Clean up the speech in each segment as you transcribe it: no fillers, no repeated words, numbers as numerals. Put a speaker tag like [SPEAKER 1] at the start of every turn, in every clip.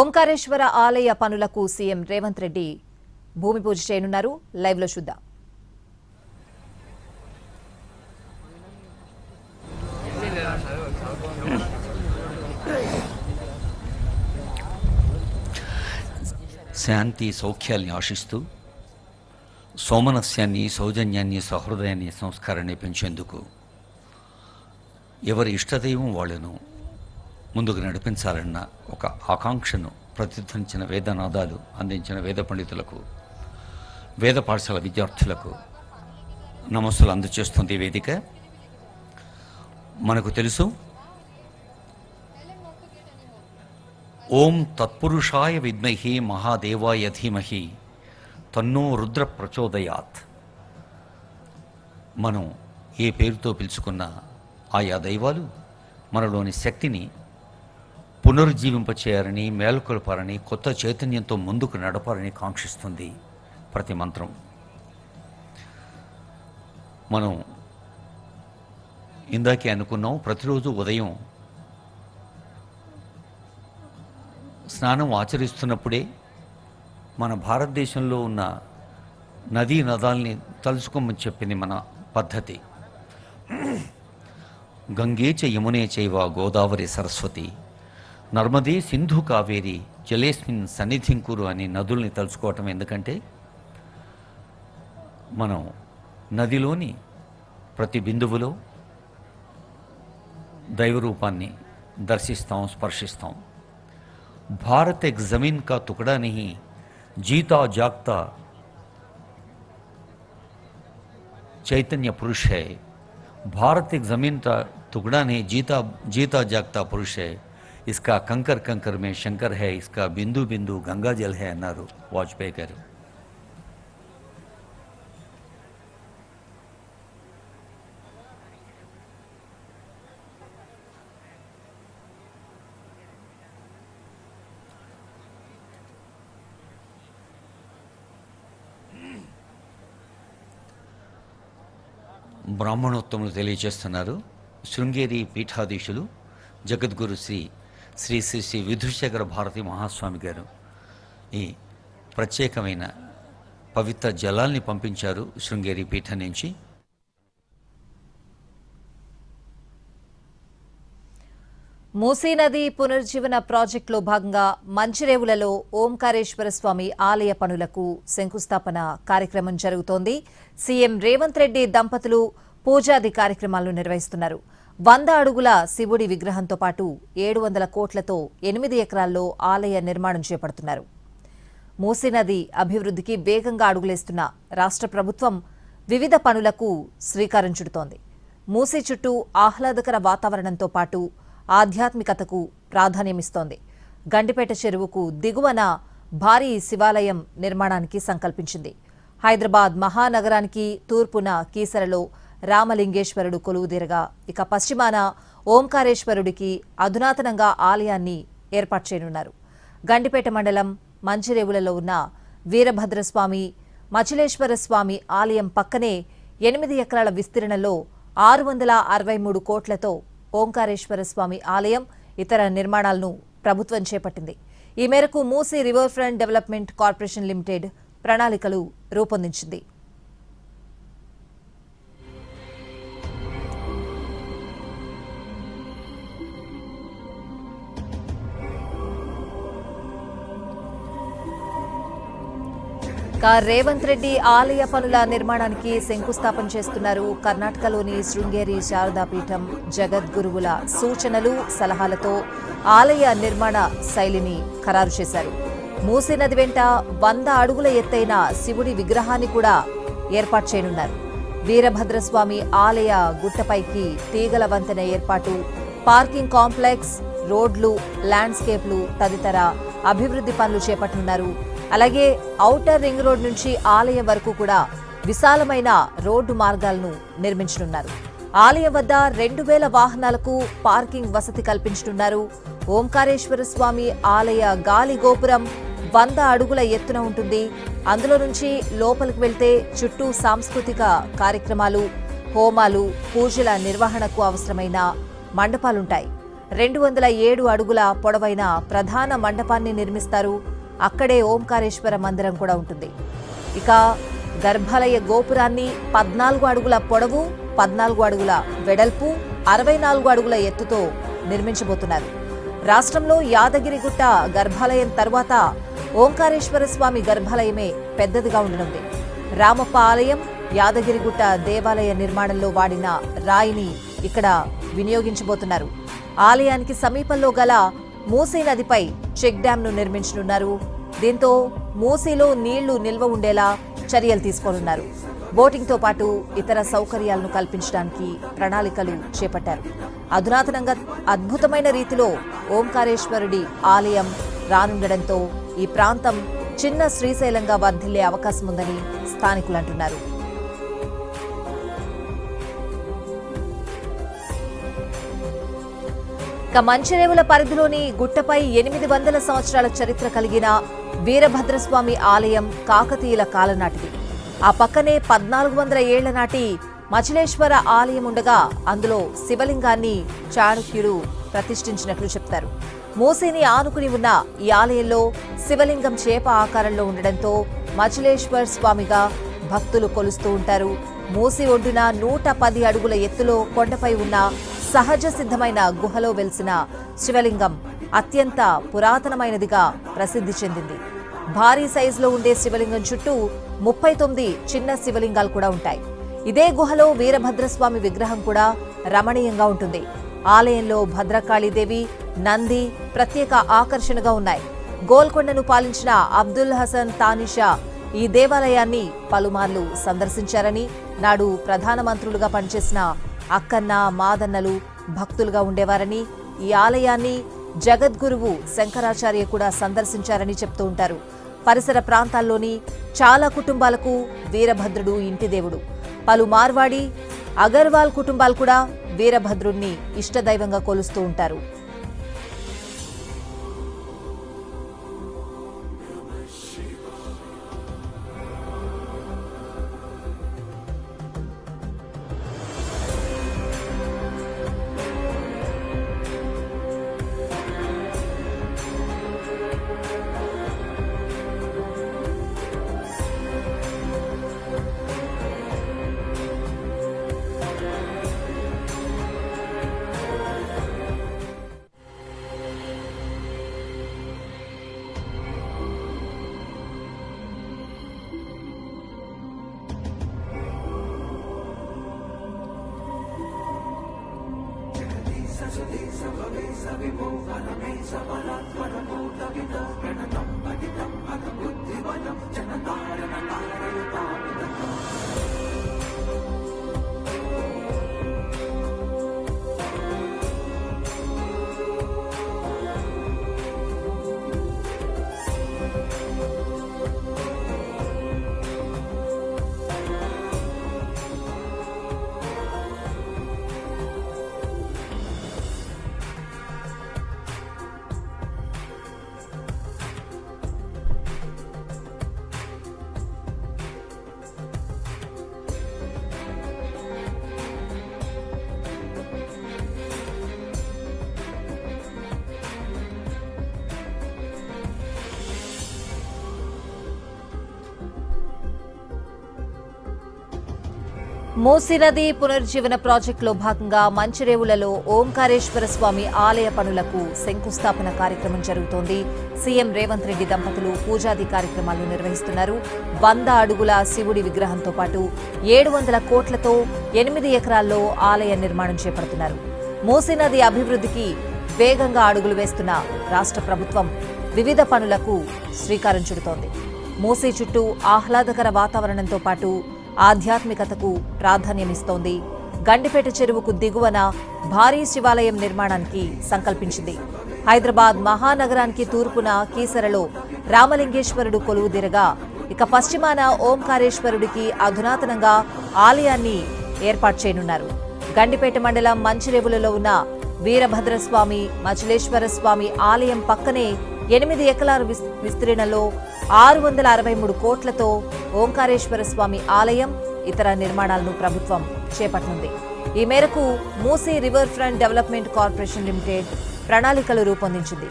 [SPEAKER 1] ఓంకారేశ్వర ఆలయ పనులకు సీఎం రేవంత్ రెడ్డి భూమి పూజ చేయనున్నారు. లైవ్ లో చూద్దాం.
[SPEAKER 2] శాంతి సౌఖ్యాల్ని ఆశిస్తూ సోమనస్యాన్ని, సౌజన్యాన్ని, సహృదయాన్ని, సంస్కారాన్ని పెంచేందుకు ఎవరి ఇష్టదైవం వాళ్ళను ముందుకు నడిపించాలన్న ఒక ఆకాంక్షను ప్రతిధ్వనించిన వేదనాదాలు అందించిన వేద పండితులకు, వేద పాఠశాల విద్యార్థులకు నమస్సులు అందజేస్తుంది వేదిక. మనకు తెలుసు, ఓం తత్పురుషాయ విద్మహి మహాదేవాయ ధీమహి తన్నో రుద్ర ప్రచోదయాత్. మనం ఏ పేరుతో పిలుచుకున్న ఆయా దైవాలు మనలోని శక్తిని పునరుజ్జీవింపచేయాలని, మేలుకొల్పాలని, కొత్త చైతన్యంతో ముందుకు నడపాలని కాంక్షిస్తుంది ప్రతి మంత్రం. మనం ఇందాకే అనుకున్నాం, ప్రతిరోజు ఉదయం స్నానం ఆచరిస్తున్నప్పుడే మన భారతదేశంలో ఉన్న నదీ నదాల్ని తలుచుకోమని చెప్పింది మన పద్ధతి. గంగే చ యమునే చైవ గోదావరి సరస్వతి నర్మదే సింధు కావేరి జలేస్మిన్ సన్నిధింకురు అని నదుల్ని తలుచుకోవటం. ఎందుకంటే మనం నదిలోని ప్రతి బిందువులో దైవరూపాన్ని దర్శిస్తాం, స్పర్శిస్తాం. भारत एक ज़मीन का टुकड़ा नहीं, जीता जागता चैतन्य पुरुष है. भारत एक ज़मीन का टुकड़ा नहीं, जीता जागता पुरुष है. इसका कंकर कंकर में शंकर है, इसका बिंदु बिंदु गंगा जल है अन्नारू वाजपेयी गारू. బ్రాహ్మణోత్తములు తెలియజేస్తున్నారు. శృంగేరి పీఠాధీశులు జగద్గురు శ్రీ శ్రీ శ్రీ శ్రీ విధుశేఖర భారతి మహాస్వామి గారు ఈ ప్రత్యేకమైన పవిత్ర జలాల్ని పంపించారు శృంగేరి పీఠం నుంచి.
[SPEAKER 1] మూసీ నది పునరుజ్జీవన ప్రాజెక్టులో భాగంగా మంచిరేవులలో ఓంకారేశ్వర స్వామి ఆలయ పనులకు శంకుస్థాపన కార్యక్రమం జరుగుతోంది. సీఎం రేవంత్ రెడ్డి దంపతులు పూజాది కార్యక్రమాలను నిర్వహిస్తున్నారు. 100 అడుగుల శివుడి విగ్రహంతో పాటు 700 కోట్లతో 8 ఎకరాల్లో ఆలయ నిర్మాణం చేపడుతున్నారు. మూసీ నది అభివృద్ధికి వేగంగా అడుగులేస్తున్న రాష్ట్ర ప్రభుత్వం వివిధ పనులకు శ్రీకారం చుడుతోంది. మూసీ చుట్టూ ఆహ్లాదకర వాతావరణంతో పాటు ఆధ్యాత్మికతకు ప్రాధాన్యమిస్తోంది. గండిపేట చెరువుకు దిగువన భారీ శివాలయం నిర్మాణానికి సంకల్పించింది. హైదరాబాద్ మహానగరానికి తూర్పున కీసరలో రామలింగేశ్వరుడు కొలువుదీరగా, ఇక పశ్చిమాన ఓంకారేశ్వరుడికి అధునాతనంగా ఆలయాన్ని ఏర్పాటు చేయనున్నారు. గండిపేట మండలం మంచిరేవులలో ఉన్న వీరభద్రస్వామి, మచిలేశ్వర స్వామి ఆలయం పక్కనే 8 ఎకరాల విస్తీర్ణంలో 663 కోట్లతో ఓంకారేశ్వర స్వామి ఆలయం, ఇతర నిర్మాణాలను ప్రభుత్వం చేపట్టింది. ఈ మేరకు Musi river front development corporation limited ప్రణాళికలు రూపొందించింది. రేవంత్ రెడ్డి ఆలయ పనుల నిర్మాణానికి శంకుస్థాపన చేస్తున్నారు. కర్ణాటకలోని శృంగేరి శారదాపీఠం జగద్గురువుల సూచనలు, సలహాలతో ఆలయ నిర్మాణ శైలిని ఖరారు చేశారు. మూసీ నది వెంట 100 అడుగుల ఎత్తైన శివుడి విగ్రహాన్ని కూడా ఏర్పాటు చేయనున్నారు. వీరభద్రస్వామి ఆలయ గుట్టపైకి తీగల వంతెన ఏర్పాటు, పార్కింగ్ కాంప్లెక్స్, రోడ్లు, ల్యాండ్స్కేప్లు తదితర అభివృద్ధి పనులు చేపట్టనున్నారు. అలాగే ఔటర్ రింగ్ రోడ్ నుంచి ఆలయం వరకు కూడా విశాలమైన రోడ్డు మార్గాలను నిర్మించనున్నారు. ఆలయం వద్ద 2000 వాహనాలకు పార్కింగ్ వసతి కల్పించనున్నారు. ఓంకారేశ్వర స్వామి ఆలయ గాలి గోపురం 100 అడుగుల ఎత్తున ఉంటుంది. అందులో నుంచి లోపలికి వెళ్తే చుట్టూ సాంస్కృతిక కార్యక్రమాలు, హోమాలు, పూజల నిర్వహణకు అవసరమైన మండపాలుంటాయి. 207 అడుగుల పొడవైన ప్రధాన మండపాన్ని నిర్మిస్తారు. అక్కడే ఓంకారేశ్వర మందిరం కూడా ఉంటుంది. ఇక గర్భాలయ గోపురాన్ని 14 అడుగుల పొడవు, 14 అడుగుల వెడల్పు, 64 అడుగుల ఎత్తుతో నిర్మించబోతున్నారు. రాష్ట్రంలో యాదగిరిగుట్ట గర్భాలయం తర్వాత ఓంకారేశ్వర స్వామి గర్భాలయమే పెద్దదిగా ఉండనుంది. రామప్ప ఆలయం, యాదగిరిగుట్ట దేవాలయ నిర్మాణంలో వాడిన రాయిని ఇక్కడ వినియోగించబోతున్నారు. ఆలయానికి సమీపంలో గల మూసీ నదిపై చెక్ డ్యాంను నిర్మించనున్నారు. దీంతో మూసీలో నీళ్లు నిల్వ ఉండేలా చర్యలు తీసుకోనున్నారు. బోటింగ్తో పాటు ఇతర సౌకర్యాలను కల్పించడానికి ప్రణాళికలు చేపట్టారు. అధునాతనంగా అద్భుతమైన రీతిలో ఓంకారేశ్వరుడి ఆలయం రానుండడంతో ఈ ప్రాంతం చిన్న శ్రీశైలంగా వర్ధిల్లే అవకాశం ఉందని స్థానికులు అంటున్నారు. ఇక మంచిరేవుల పరిధిలోని గుట్టపై 800 సంవత్సరాల చరిత్ర కలిగిన వీరభద్రస్వామి ఆలయం కాకతీయుల కాలం నాటిది. ఆ పక్కనే 1400 ఏళ్ల నాటి మచిలేశ్వర ఆలయం ఉండగా అందులో శివలింగాన్ని చాణక్యుడు ప్రతిష్ఠించినట్లు చెప్తారు. మూసీని ఆనుకుని ఉన్న ఈ ఆలయంలో శివలింగం చేప ఆకారంలో ఉండడంతో మచిలేశ్వర్ స్వామిగా భక్తులు కొలుస్తూ ఉంటారు. మూసీ ఒడ్డున 110 అడుగుల ఎత్తులో కొండపై ఉన్న సహజ సిద్ధమైన గుహలో వెలిసిన శివలింగం అత్యంత పురాతనమైనదిగా ప్రసిద్ధి చెందింది. భారీ సైజులో ఉండే శివలింగం చుట్టూ 39 చిన్న శివలింగాలు కూడా ఉంటాయి. ఇదే గుహలో వీరభద్రస్వామి విగ్రహం కూడా రమణీయంగా ఉంటుంది. ఆలయంలో భద్రకాళీదేవి, నంది ప్రత్యేక ఆకర్షణగా ఉన్నాయి. గోల్కొండను పాలించిన అబ్దుల్ హసన్ తానిషా ఈ దేవాలయాన్ని పలుమార్లు సందర్శించారని, నాడు ప్రధానమంత్రులుగా పనిచేసిన అక్కన్న, మాదన్నలు భక్తులుగా ఉండేవారని, ఈ ఆలయాన్ని జగద్గురువు శంకరాచార్య కూడా సందర్శించారని చెప్తూ ఉంటారు. పరిసర ప్రాంతాల్లోని చాలా కుటుంబాలకు వీరభద్రుడు ఇంటి దేవుడు. పలు మార్వాడి, అగర్వాల్ కుటుంబాలు కూడా వీరభద్రుడిని ఇష్టదైవంగా కొలుస్తూ ఉంటారు. మూసీ నది పునరుజ్జీవన ప్రాజెక్టులో భాగంగా మంచిరేవులలో ఓంకారేశ్వర స్వామి ఆలయ పనులకు శంకుస్థాపన కార్యక్రమం జరుగుతోంది. సీఎం రేవంత్ రెడ్డి దంపతులు పూజాది కార్యక్రమాలు నిర్వహిస్తున్నారు. 100 అడుగుల శివుడి విగ్రహంతో పాటు 700 కోట్లతో 8 ఎకరాల్లో ఆలయ నిర్మాణం చేపడుతున్నారు. మూసీ నది అభివృద్ధికి వేగంగా అడుగులు వేస్తున్న రాష్ట్ర ప్రభుత్వం వివిధ పనులకు శ్రీకారం చుడుతోంది. మూసీ చుట్టూ ఆహ్లాదకర వాతావరణంతో పాటు ఆధ్యాత్మికతకు ప్రాధాన్యమిస్తోంది. గండిపేట చెరువుకు దిగువన భారీ శివాలయం నిర్మాణానికి సంకల్పించింది. హైదరాబాద్ మహానగరానికి తూర్పున కీసరలో రామలింగేశ్వరుడు కొలువుదీరగా, ఇక పశ్చిమాన ఓంకారేశ్వరుడికి అధునాతనంగా ఆలయాన్ని ఏర్పాటు చేయనున్నారు. గండిపేట మండలం మంచిరేవులలో ఉన్న వీరభద్రస్వామి, మచిలేశ్వర స్వామి ఆలయం పక్కనే 8 ఎకరాల విస్తీర్ణంలో 663 కోట్లతో ఓంకారేశ్వర స్వామి ఆలయం, ఇతర నిర్మాణాలను ప్రభుత్వం చేపట్టనుంది. ఈ మేరకు Musi river front development corporation limited ప్రణాళికలు రూపొందించింది.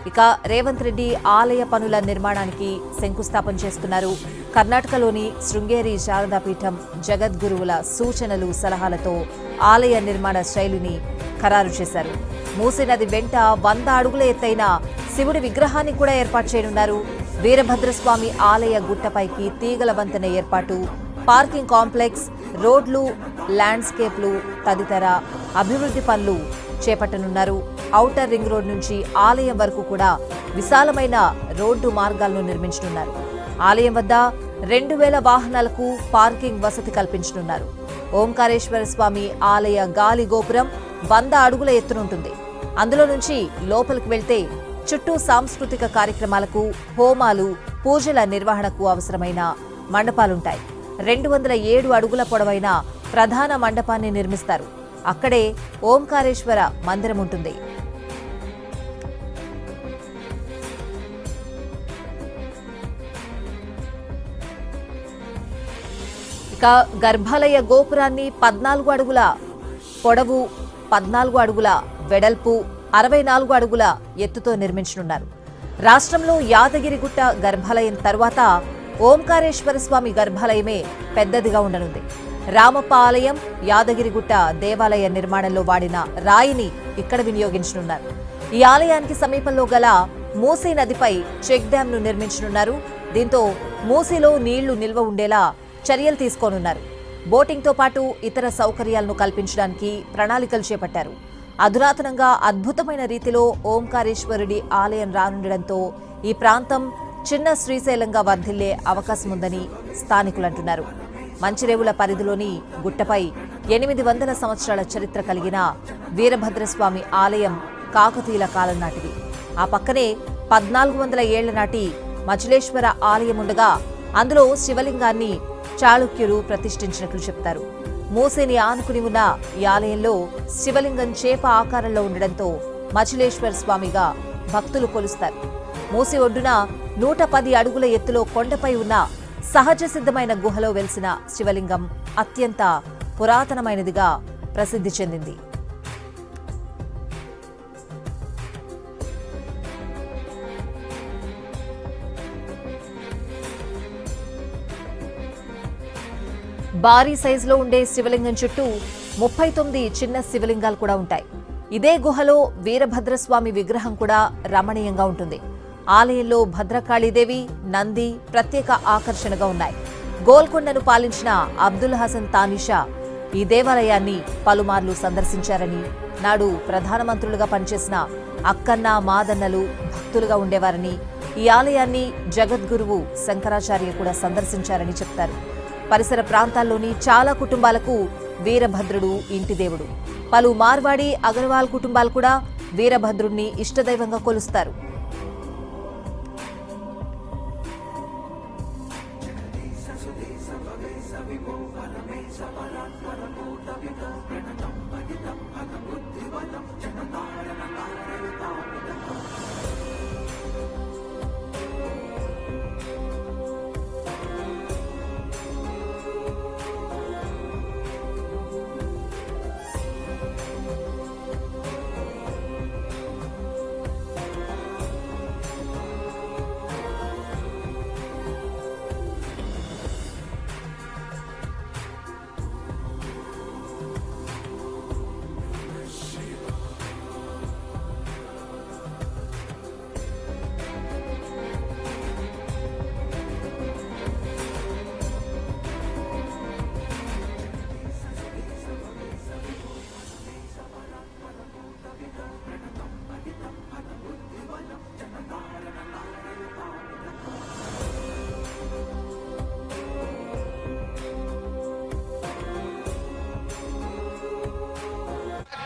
[SPEAKER 1] ఇక రేవంత్ రెడ్డి ఆలయ పనుల నిర్మాణానికి శంకుస్థాపన చేస్తున్నారు. కర్ణాటకలోని శృంగేరి శారదాపీఠం జగద్గురువుల సూచనలు సలహాలతో ఆలయ నిర్మాణ శైలిని ఖరారు చేశారు. మూసీ నది వెంట 100 అడుగుల ఎత్తైన శివుడి విగ్రహాన్ని కూడా ఏర్పాటు చేయనున్నారు. వీరభద్రస్వామి ఆలయ గుట్టపైకి తీగల వంతెన ఏర్పాటు, పార్కింగ్ కాంప్లెక్స్, రోడ్లు, ల్యాండ్స్కేప్లు తదితర అభివృద్ధి పనులు చేపట్టనున్నారు. ఔటర్ రింగ్ రోడ్ నుంచి ఆలయం వరకు కూడా విశాలమైన రోడ్డు మార్గాలను నిర్మించనున్నారు. ఆలయం వద్ద 2000 వాహనాలకు పార్కింగ్ వసతి కల్పించనున్నారు. ఓంకారేశ్వర స్వామి ఆలయ గాలి గోపురం 100 అడుగుల ఎత్తునుంటుంది. అందులో నుంచి లోపలికి వెళ్తే చుట్టూ సాంస్కృతిక కార్యక్రమాలకు, హోమాలు, పూజల నిర్వహణకు అవసరమైన మండపాలుంటాయి. 207 అడుగుల పొడవైన ప్రధాన మండపాన్ని నిర్మిస్తారు. అక్కడే ఓంకారేశ్వర మందిరం ఉంటుంది. ఇక గర్భాలయ గోపురాన్ని 14 అడుగుల పొడవు, 14 అడుగుల వెడల్పు, 64 అడుగుల ఎత్తుతో నిర్మించనున్నారు. రాష్ట్రంలో యాదగిరిగుట్ట గర్భాలయం తర్వాత ఓంకారేశ్వర స్వామి గర్భాలయమే పెద్దదిగా ఉండనుంది. రామప్ప ఆలయం, యాదగిరిగుట్ట దేవాలయ నిర్మాణంలో వాడిన రాయిని ఇక్కడ వినియోగించనున్నారు. ఈ ఆలయానికి సమీపంలో గల మూసీ నదిపై చెక్ డ్యాంను నిర్మించనున్నారు. దీంతో మూసీలో నీళ్లు నిల్వ ఉండేలా చర్యలు తీసుకోనున్నారు. బోటింగ్తో పాటు ఇతర సౌకర్యాలను కల్పించడానికి ప్రణాళికలు చేపట్టారు. అధునాతనంగా అద్భుతమైన రీతిలో ఓంకారేశ్వరుడి ఆలయం రానుండడంతో ఈ ప్రాంతం చిన్న శ్రీశైలంగా వర్ధిల్లే అవకాశం ఉందని స్థానికులు అంటున్నారు. మంచిరేవుల పరిధిలోని గుట్టపై 800 సంవత్సరాల చరిత్ర కలిగిన వీరభద్రస్వామి ఆలయం కాకతీయుల కాలం నాటిది. ఆ పక్కనే 1400 ఏళ్ల నాటి మచిలేశ్వర ఆలయం ఉండగా అందులో శివలింగాన్ని చాళుక్యులు ప్రతిష్ఠించినట్లు చెప్తారు. మూసీని ఆనుకుని ఉన్న ఈ ఆలయంలో శివలింగం చేప ఆకారంలో ఉండడంతో మచిలేశ్వర స్వామిగా భక్తులు కొలుస్తారు. మూసీ ఒడ్డున 110 అడుగుల ఎత్తులో కొండపై ఉన్న సహజ సిద్ధమైన గుహలో వెలిసిన శివలింగం అత్యంత పురాతనమైనదిగా ప్రసిద్ధి చెందింది. భారీ సైజులో ఉండే శివలింగం చుట్టూ 39 చిన్న శివలింగాలు కూడా ఉంటాయి. ఇదే గుహలో వీరభద్రస్వామి విగ్రహం కూడా రమణీయంగా ఉంటుంది. ఆలయంలో భద్రకాళీదేవి, నంది ప్రత్యేక ఆకర్షణగా ఉన్నాయి. గోల్కొండను పాలించిన అబ్దుల్ హసన్ తానిషా ఈ దేవాలయాన్ని పలుమార్లు సందర్శించారని, నాడు ప్రధానమంత్రులుగా పనిచేసిన అక్కన్న, మాదన్నలు భక్తులుగా ఉండేవారని, ఈ ఆలయాన్ని జగద్గురువు శంకరాచార్య కూడా సందర్శించారని చెప్తారు. పరిసర ప్రాంతాల్లోని చాలా కుటుంబాలకు వీరభద్రుడు ఇంటి దేవుడు. పలు మార్వాడి, అగర్వాల్ కుటుంబాలు కూడా వీరభద్రుడిని ఇష్టదైవంగా కొలుస్తారు.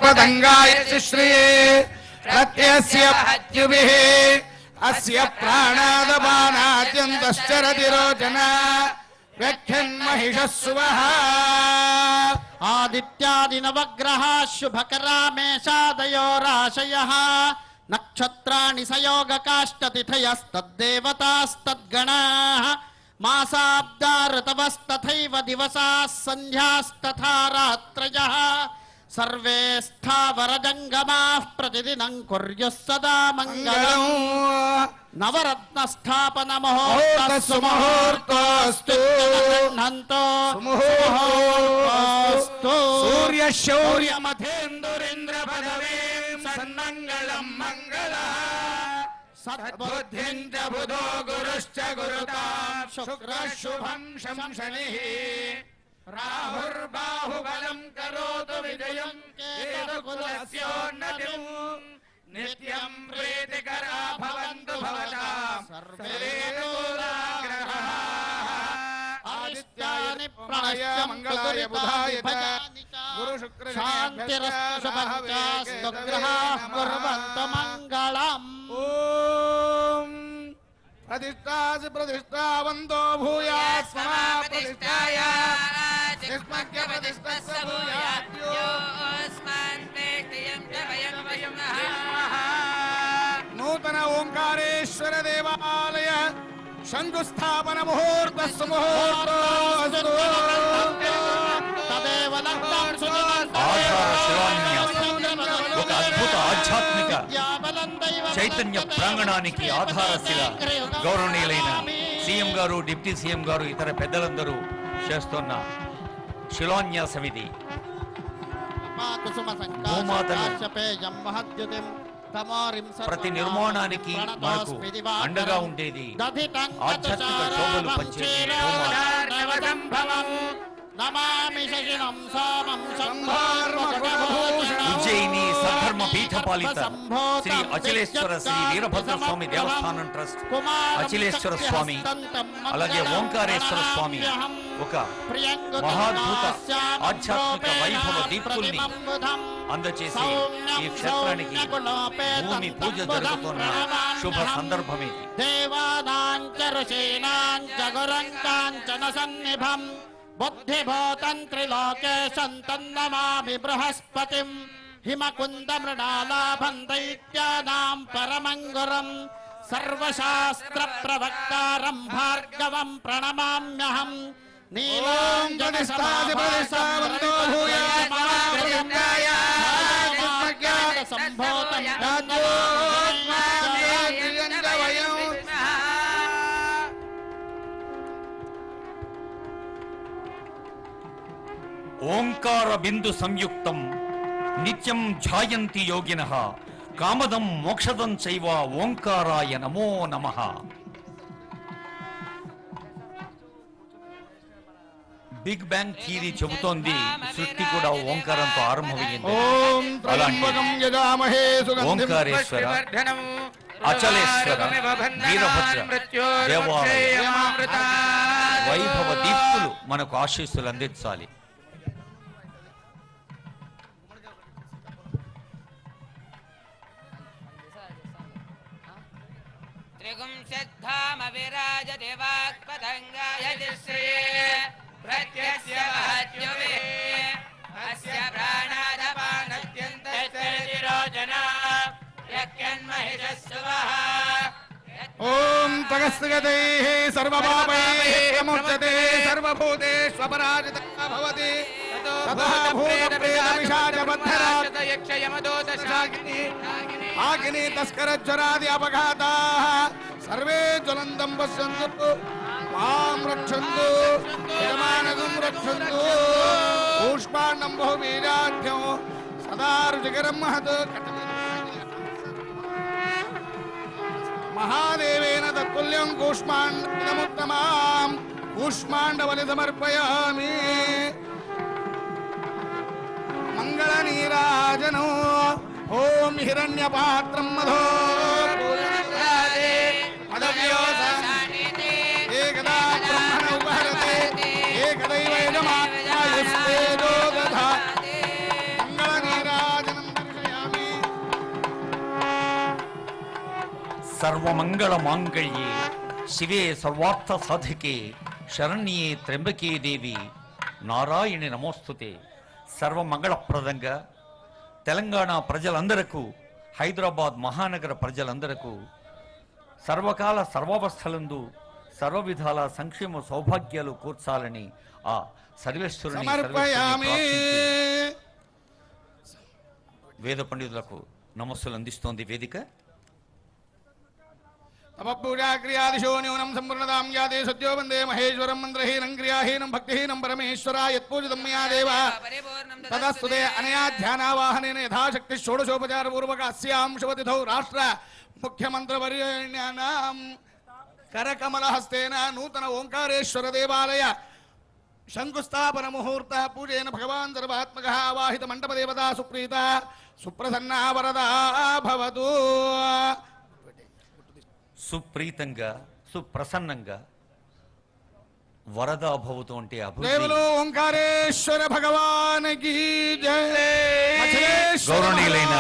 [SPEAKER 3] पतंगाय श्रिये प्रत्यस्य हत्युभिः अस्य प्राणादपानात्यन्तश्चरति रोचना व्यक्षन्महिषः सुवः आदित्यादिनवग्रहाः शुभकरा मेषादयो राशयः नक्षत्राणि सयोगकाष्ठतिथयस्तद्देवतास्तद्गणाः మాసాబ్దా ఋతవస్తథైవ దివసాः సంధ్యాస్తథా రాత్రయः సర్వే స్థావరజంగమాః ప్రతిదినం కుర్యుః సదా మంగళం నవరత్న స్థాపన మహోర్తస్సు ముహూర్తోస్తు సూర్య శౌర్య మధేందురింద్ర పదవే సన్మంగళం మంగళ సద్బుద్ధించ బుధో గురుశ్చ గురుతాం శుక్ర శుభం శంశనిః రాహుర్బాహుబలం కరోతు విజయం కేతుకులస్యోన్నతిం నిత్యం ప్రీతికరా భవంతు భవతాం సర్వే లోకాగ్రహాః ఆదిత్యాని ప్రణయ మంగళాయ బుధాయ గురు శుక్ర శాంతిరస్తు శుభంచాస్తు గ్రహాః కుర్వంతు మంగళం ఓం ప్రతిష్ఠాసి ప్రతిష్ఠావంతో భూయాత్ సమా ప్రతిష్ఠాయ నిష్మగ్య ప్రతిష్ఠస్య భూయాత్యోస్మాన్ పేటియం చ వయం వయం నూతన ఓంకారేశ్వర దేవాలయ శంకుస్థాపన ముహూర్తస్సు ముహూర్తోస్తు తదేవ లగ్నం
[SPEAKER 2] ఒక అద్భుత ఆధ్యాత్మిక చైతన్య ప్రాంగణానికి ఆధారశిల గౌరవనీయులైన సీఎం గారు, డిప్యూటీ సీఎం గారు, ఇతర పెద్దలందరూ చేస్తున్న శిలాన్యాసం ఇది. ప్రతి నిర్మాణానికి మనకు అండగా ఉండేది, ఆధ్యాత్మిక శోభలు పంచేది ఉజ్జయిని సద్ధర్మ పీఠ పాలిత శ్రీ అచలేశ్వర శ్రీ వీరభద్ర స్వామి దేవస్థానం ట్రస్ట్, అచలేశ్వర స్వామి, అలాగే ఓంకారేశ్వర స్వామి ఒక మహాద్భుత ఆధ్యాత్మిక వైభవ దీప్తుల్ని అందచేసి ఈ క్షేత్రానికి భూమి పూజ జరుగుతున్న శుభ సందర్భం ఇది.
[SPEAKER 3] దేవానాంచ ఋషీనాంచ గురంకాంచన సన్నిభం బుద్ధిభూతంత్రిలోకేశం తన్నమామి బృహస్పతిం హిమకుంద మృణాలాభం దైత్యానాం పరమంగురం సర్వశాస్త్ర ప్రవక్తారం భార్గవం ప్రణమామ్యహం నీలాంజన సమాభాసవంతో భూయాత్మాయ సంభూతం
[SPEAKER 2] ఓంకార బిందు సంయుక్తం నిత్యం ధ్యాయంతి యోగినః కామదం మోక్షదం చైవ ఓంకారాయ నమో నమః. బిగ్ బ్యాంగ్ థియరీ చెబుతోంది సృష్టి కూడా ఓంకారంతో ఆరంభమైంది. ఓంకారేశ్వర, అచలేశ్వర, వీరభద్ర దేవాలయ వైభవ దీప్తులు మనకు ఆశీస్సులు అందించాలి.
[SPEAKER 4] త్రిగుంశద్ధామ విరాజతే వాక్పతంగాయ శ్రీయే ప్రత్యస్య మహత్యవే అస్య ప్రాణాదపానత్యంతస్య తిరోజనా యక్యన్మహిషస్సువః.
[SPEAKER 3] ఓం తగస్గతైః సర్వపాపైః ముచ్యతే సర్వభూతేష్వపరాజితः భవతి తదా భూతప్రేతపిశాచబద్ధరాక్షస యక్షయమదోదశాగ్ని ఆగ్ని తస్కరజ్వరాది అపఘాతాః సర్వే జ్వలంతం పశ్యంతు మాం రక్షन्तు యజమానగం రక్షन्तు. పుష్పాండం బహుబీజాఢ్యం సదా రుచికరం మహత్ మహాదేవేన తత్తుల్యం కూష్మాండముత్తమాం కూష్మాండబలి సమర్పయామి. మంగళ నీరాజనో ఓం హిరణ్యపాత్రం మధో పదవ్యో ఏకదా బ్రహ్మణ ఉపహరతే ఏకదైవ యజమానయుస్తేజో దధాతి. మంగళ నీరాజనం దర్శయామి.
[SPEAKER 2] సర్వమంగళ మాంగళ్యే శివే సర్వార్థ సాధికే శరణ్యే త్ర్యంబకే దేవి నారాయణి నమోస్తుతే. సర్వమంగళప్రదంగా తెలంగాణ ప్రజలందరకు, హైదరాబాద్ మహానగర ప్రజలందరకు సర్వకాల సర్వావస్థలందు సర్వ విధాల సంక్షేమ సౌభాగ్యాలు కూర్చాలని ఆ సర్వేశ్వరుని
[SPEAKER 3] సమర్పయామి.
[SPEAKER 2] వేద పండితులకు నమస్సులు అందిస్తోంది వేదిక.
[SPEAKER 3] తపఃపూజాక్రియాదిశో న్యూనం సంపూర్ణతాం యాదే సత్యో వందే మహేశ్వరం మంత్రహీనం క్రియాహీనం భక్తిహీనం పరమేశ్వర యత్పూజితం మయా దేవ తదస్తుతే అనయా ధ్యానావాహనేన యథాశక్తి షోడశోపచారపూర్వక అస్యాం శుభతిథౌ రాష్ట్ర ముఖ్యమంత్రివర్యాణాం కరకమలహస్తేన నూతన ఓంకారేశ్వర దేవాలయ శంకుస్థాపన ముహూర్త పూజేన భగవాన్ సర్వాత్మక ఆవాహిత మంటపదేవతా సుప్రీత సుప్రసన్నా వరదా భవతు.
[SPEAKER 2] సుప్రీతంగా సుప్రసన్నంగా వరదా భవతు అంటే
[SPEAKER 3] దేవులో ఓంకారేశ్వర భగవానికి జై.
[SPEAKER 2] గౌరవనీయులైన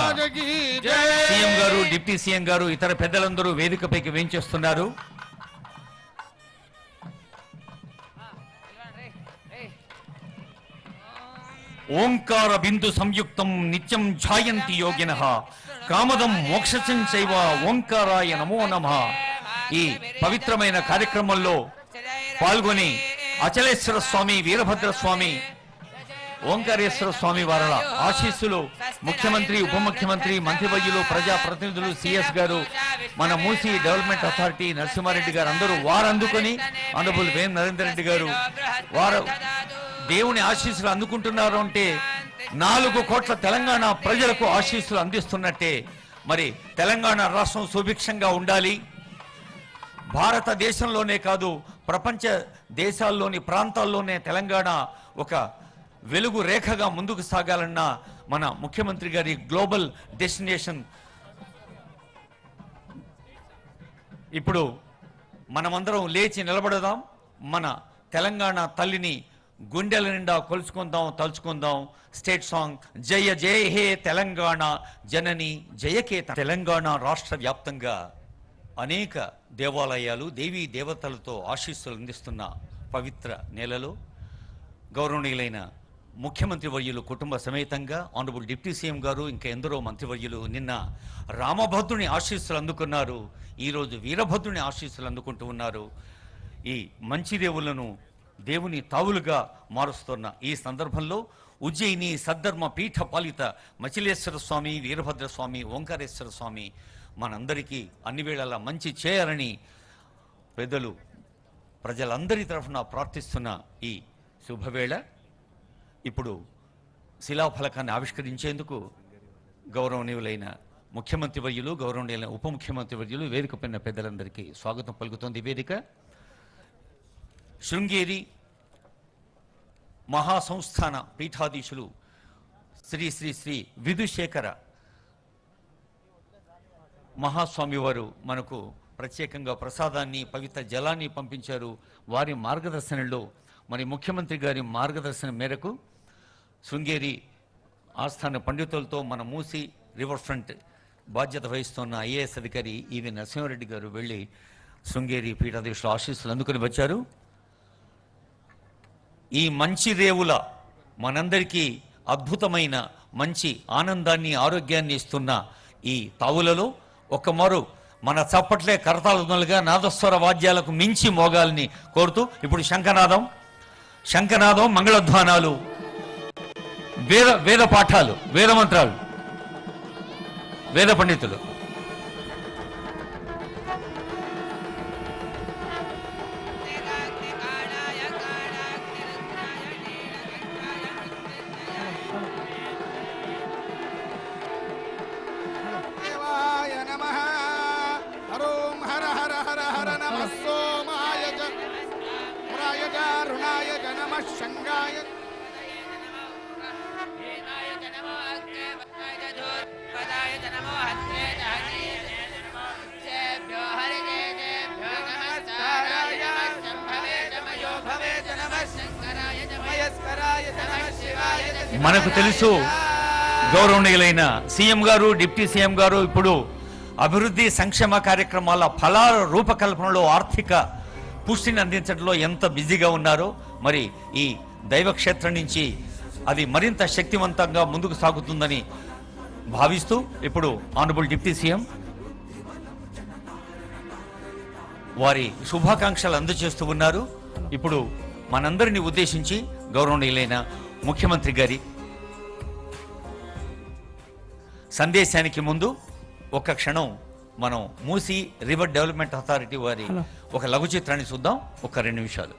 [SPEAKER 3] జై.
[SPEAKER 2] సీఎం గారు, డిప్యూటీ సీఎం గారు, ఇతర పెద్దలందరూ వేదికపైకి వేంచేస్తున్నారు. ఓంకార బిందు సంయుక్తం నిత్యం ఝాయంతి యోగినః కామదం మోక్షం చైవ ఓంకారాయ నమో నమః. ఈ పవిత్రమైన కార్యక్రమంలో పాల్గొని అచలేశ్వర స్వామి, వీరభద్ర స్వామి, ఓంకారేశ్వర స్వామి వారి ఆశీస్సులు ముఖ్యమంత్రి, ఉప ముఖ్యమంత్రి, మంత్రివర్యులు, ప్రజా ప్రతినిధులు, సిఎస్ గారు, మన మూసీ డెవలప్మెంట్ అథారిటీ నరసింహారెడ్డి గారు అందరూ వారు అందుకొని ఆనరబుల్ వేం నరేందర్ రెడ్డి గారు వారు దేవుని ఆశీస్సులు అందుకుంటున్నారు అంటే 4 కోట్ల తెలంగాణ ప్రజలకు ఆశీస్సులు అందిస్తున్నట్టే. మరి తెలంగాణ రాష్ట్రం సుభిక్షంగా ఉండాలి. భారతదేశంలోనే కాదు, ప్రపంచ దేశాల్లోని ప్రాంతాల్లోనే తెలంగాణ ఒక వెలుగు రేఖగా ముందుకు సాగాలన్న మన ముఖ్యమంత్రి గారి గ్లోబల్ డెస్టినేషన్. ఇప్పుడు మనమందరం లేచి నిలబడదాం, మన తెలంగాణ తల్లిని గుండెల నిండా కొలుచుకుందాం, తలుచుకుందాం. స్టేట్ సాంగ్ జయ జయ హే తెలంగాణ జనని జయకేత. తెలంగాణ రాష్ట్ర వ్యాప్తంగా అనేక దేవాలయాలు, దేవీ దేవతలతో ఆశీస్సులు అందిస్తున్న పవిత్ర నేలలో గౌరవనీయులైన ముఖ్యమంత్రి వర్యులు కుటుంబ సమేతంగా ఆనరబుల్ డిప్యూటీ సీఎం గారు, ఇంకా ఎందరో మంత్రివర్యులు నిన్న రామభద్రుని ఆశీస్సులు అందుకున్నారు. ఈరోజు వీరభద్రుని ఆశీస్సులు అందుకుంటూ ఉన్నారు. ఈ మంచి దేవులను దేవుని తావులుగా మారుస్తున్న ఈ సందర్భంలో ఉజ్జయిని సద్ధర్మ పీఠ పాలిత మచిలేశ్వర స్వామి, వీరభద్ర స్వామి, ఓంకారేశ్వర స్వామి మనందరికీ అన్ని వేళలా మంచి చేయాలని పెద్దలు ప్రజలందరి తరఫున ప్రార్థిస్తున్న ఈ శుభవేళ ఇప్పుడు శిలాఫలకాన్ని ఆవిష్కరించేందుకు గౌరవనీయులైన ముఖ్యమంత్రి వర్యులు, గౌరవనీయులైన ఉప ముఖ్యమంత్రి వర్యులు, వేదికపైన పెద్దలందరికీ స్వాగతం పలుకుతోంది వేదిక. శృంగేరి మహాసంస్థాన పీఠాధీశులు శ్రీ శ్రీ శ్రీ విధుశేఖర మహాస్వామి వారు మనకు ప్రత్యేకంగా ప్రసాదాన్ని, పవిత్ర జలాన్ని పంపించారు. వారి మార్గదర్శనంలో, మరి ముఖ్యమంత్రి గారి మార్గదర్శనం మేరకు శృంగేరి ఆస్థాన పండితులతో మన మూసి రివర్ ఫ్రంట్ బాధ్యత వహిస్తున్న ఐఏఎస్ అధికారి ఈవి నరసింహారెడ్డి గారు వెళ్ళి శృంగేరి పీఠాధీశుల ఆశీస్సులు అందుకుని వచ్చారు. ఈ మంచి రేవుల మనందరికీ అద్భుతమైన మంచి ఆనందాన్ని, ఆరోగ్యాన్ని ఇస్తున్న ఈ తావులలో ఒక్కమారు మన చప్పట్లే కరతాళులుగా నాదస్వర వాద్యాలకు మించి మోగాలని కోరుతూ ఇప్పుడు శంఖనాదం, మంగళధ్వానాలు, వేద పాఠాలు, వేద మంత్రాలు, వేద పండితులు.
[SPEAKER 3] శంగాయ
[SPEAKER 2] మనకు తెలుసు గౌరవనీయులైన సీఎం గారు, డిప్యూటీ సీఎం గారు ఇప్పుడు అభివృద్ధి సంక్షేమ కార్యక్రమాల ఫలాల రూపకల్పనలో, ఆర్థిక పుష్టిని అందించడంలో ఎంత బిజీగా ఉన్నారో. మరి ఈ దైవక్షేత్రం నుంచి అది మరింత శక్తివంతంగా ముందుకు సాగుతుందని భావిస్తూ ఇప్పుడు ఆనరబుల్ డిప్యూటీ సీఎం వారి శుభాకాంక్షలు అందజేస్తూ ఉన్నారు. ఇప్పుడు మనందరిని ఉద్దేశించి గౌరవనీయులైన ముఖ్యమంత్రి గారి సందేశానికి ముందు ఒక్క క్షణం మనం మూసీ రివర్ డెవలప్మెంట్ అథారిటీ వారి ఒక లఘు చిత్రాన్ని చూద్దాం. ఒక 2 నిమిషాలు.